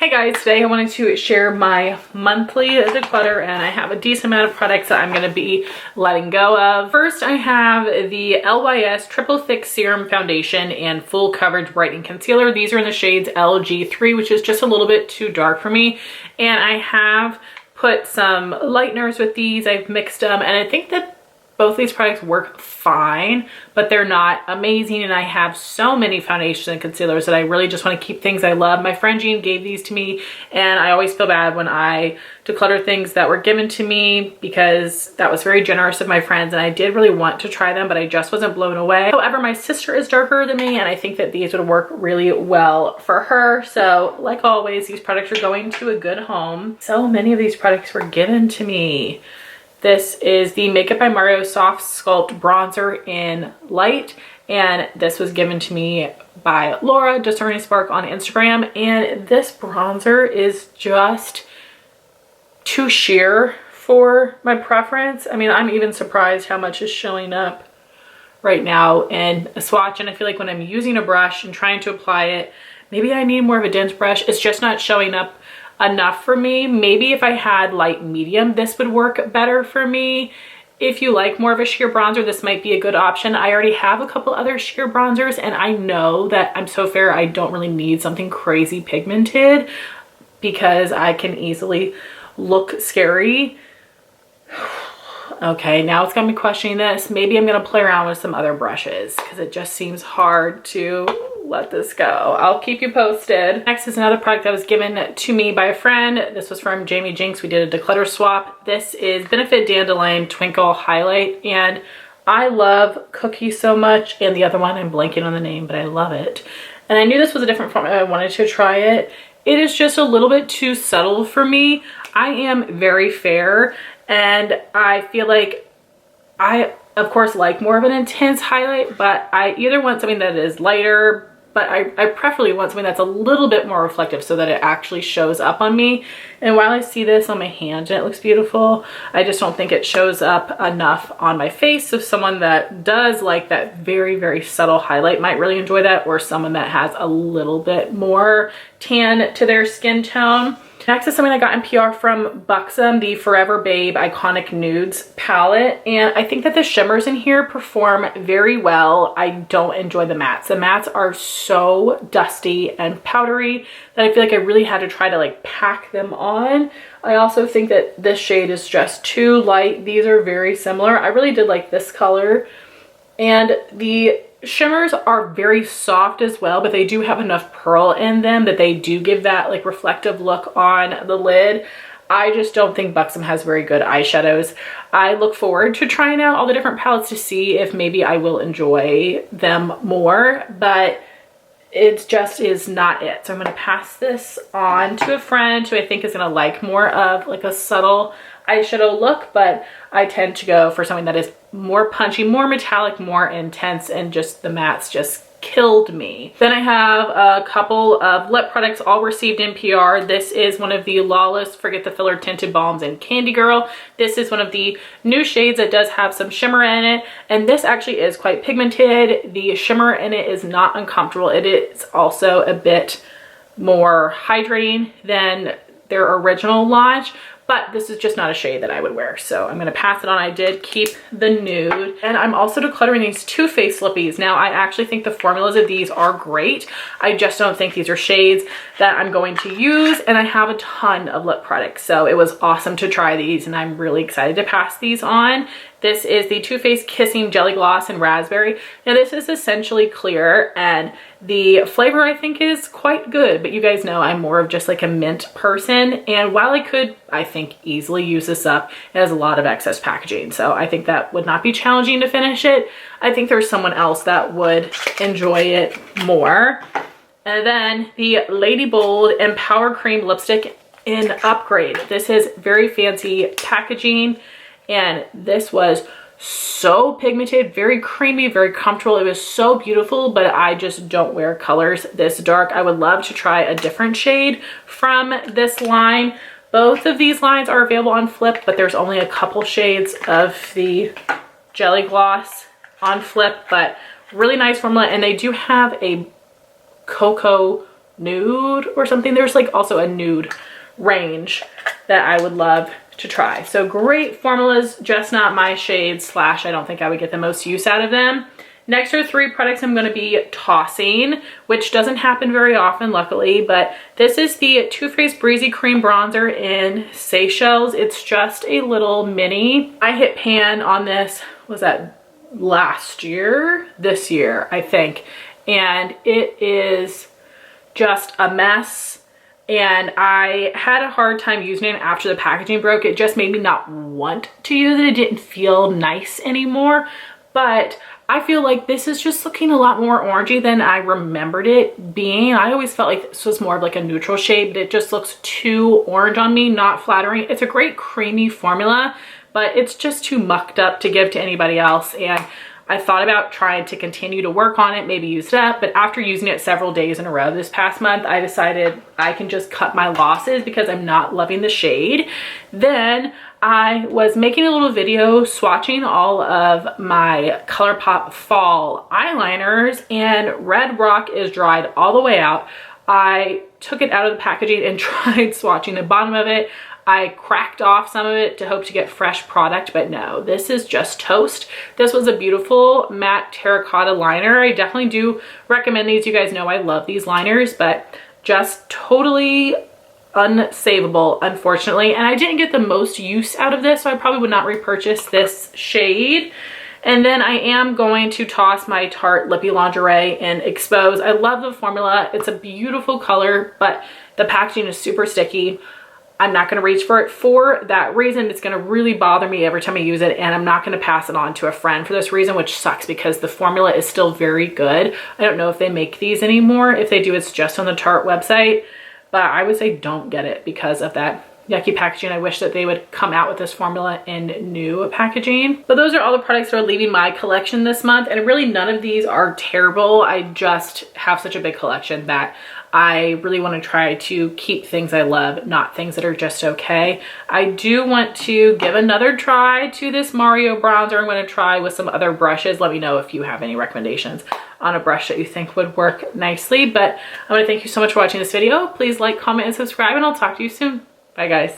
Hey guys, today I wanted to share my monthly declutter, and I have a decent amount of products that I'm going to be letting go of. First, I have the LYS Triple Thick Serum Foundation and Full Coverage Brightening Concealer. These are in the shades LG3, which is just a little bit too dark for me. And I have put some lighteners with these. I've mixed them, and I think that both these products work fine, but they're not amazing. And I have so many foundations and concealers that I really just want to keep things I love. My friend Jean gave these to me, and I always feel bad when I declutter things that were given to me because that was very generous of my friends, and I did really want to try them, but I just wasn't blown away. However, my sister is darker than me, and I think that these would work really well for her. So like always, these products are going to a good home. So many of these products were given to me. This is the Makeup by Mario Soft Sculpt Bronzer in Light, and this was given to me by Laura, Discerning Spark on Instagram, and this bronzer is just too sheer for my preference. I mean, I'm even surprised how much is showing up right now in a swatch, and I feel like when I'm using a brush and trying to apply it, maybe I need more of a dense brush. It's just not showing up enough for me. Maybe if I had light medium, this would work better for me. If you like more of a sheer bronzer, this might be a good option. I already have a couple other sheer bronzers, and I know that I'm so fair, I don't really need something crazy pigmented because I can easily look scary. Okay, now it's got me questioning this. Maybe I'm gonna play around with some other brushes because it just seems hard to let this go. I'll keep you posted. Next is another product that was given to me by a friend. This was from Jamie Jinx. We did a declutter swap. This is Benefit Dandelion Twinkle Highlight, and I love Cookie so much, and the other one, I'm blanking on the name, but I love it. And I knew this was a different formula. I wanted to try it. It is just a little bit too subtle for me. I am very fair, and I feel like I, of course, like more of an intense highlight, but I either want something that is lighter, but I preferably want something that's a little bit more reflective so that it actually shows up on me. And while I see this on my hand and it looks beautiful, I just don't think it shows up enough on my face. So someone that does like that very, very subtle highlight might really enjoy that, or someone that has a little bit more tan to their skin tone. Next is something I got in PR from Buxom, the Forever Babe Iconic Nudes palette. And I think that the shimmers in here perform very well. I don't enjoy the mattes. The mattes are so dusty and powdery that I feel like I really had to try to like pack them on. I also think that this shade is just too light. These are very similar. I really did like this color. And the shimmers are very soft as well, but they do have enough pearl in them that they do give that like reflective look on the lid. I just don't think Buxom has very good eyeshadows. I look forward to trying out all the different palettes to see if maybe I will enjoy them more, but it just is not it. So I'm going to pass this on to a friend who I think is going to like more of like a subtle eyeshadow look, but I tend to go for something that is more punchy, more metallic, more intense, and just the mattes just killed me. Then I have a couple of lip products all received in PR. This is one of the Lawless Forget the Filler Tinted Balms in Candy Girl. This is one of the new shades that does have some shimmer in it, and this actually is quite pigmented. The shimmer in it is not uncomfortable. It is also a bit more hydrating than their original launch, but this is just not a shade that I would wear. So I'm gonna pass it on. I did keep the nude. And I'm also decluttering these Too Faced lippies. Now, I actually think the formulas of these are great. I just don't think these are shades that I'm going to use. And I have a ton of lip products. So it was awesome to try these, and I'm really excited to pass these on. This is the Too Faced Kissing Jelly Gloss in Raspberry. Now this is essentially clear, and the flavor I think is quite good, but you guys know I'm more of just like a mint person. And while I could, I think, easily use this up, it has a lot of excess packaging. So I think that would not be challenging to finish it. I think there's someone else that would enjoy it more. And then the Lady Bold Empower Cream Lipstick in Upgrade. This is very fancy packaging, and this was so pigmented, very creamy, very comfortable. It was so beautiful, but I just don't wear colors this dark. I would love to try a different shade from this line. Both of these lines are available on Flip, but there's only a couple shades of the Jelly Gloss on Flip, but really nice formula. And they do have a cocoa nude or something. There's like also a nude range that I would love to try. So great formulas, just not my shade, slash I don't think I would get the most use out of them. Next are 3 products I'm going to be tossing, which doesn't happen very often, luckily, but this is the Too Faced Breezy Cream Bronzer in Seychelles. It's just a little mini. I hit pan on this, was that last year? This year, I think. And it is just a mess. And I had a hard time using it after the packaging broke. It just made me not want to use it. It didn't feel nice anymore. But I feel like this is just looking a lot more orangey than I remembered it being. I always felt like this was more of like a neutral shade, but it just looks too orange on me, not flattering. It's a great creamy formula, but it's just too mucked up to give to anybody else. And I thought about trying to continue to work on it, maybe use it up, but after using it several days in a row this past month, I decided I can just cut my losses because I'm not loving the shade. Then I was making a little video swatching all of my ColourPop fall eyeliners, and Red Rock is dried all the way out. I took it out of the packaging and tried swatching the bottom of it. I cracked off some of it to hope to get fresh product, but no, this is just toast. This was a beautiful matte terracotta liner. I definitely do recommend these. You guys know I love these liners, but just totally unsavable, unfortunately. And I didn't get the most use out of this, so I probably would not repurchase this shade. And then I am going to toss my Tarte Lippy Lingerie in Expose. I love the formula. It's a beautiful color, but the packaging is super sticky. I'm not going to reach for it for that reason. It's going to really bother me every time I use it, and I'm not going to pass it on to a friend for this reason, which sucks because the formula is still very good. I don't know if they make these anymore. If they do, it's just on the Tarte website, but I would say don't get it because of that yucky packaging. I wish that they would come out with this formula in new packaging. But those are all the products that are leaving my collection this month, and really none of these are terrible. I just have such a big collection that I really want to try to keep things I love, not things that are just okay. I do want to give another try to this Mario bronzer. I'm going to try with some other brushes. Let me know if you have any recommendations on a brush that you think would work nicely. But I want to thank you so much for watching this video. Please like, comment, and subscribe, and I'll talk to you soon. Bye, guys.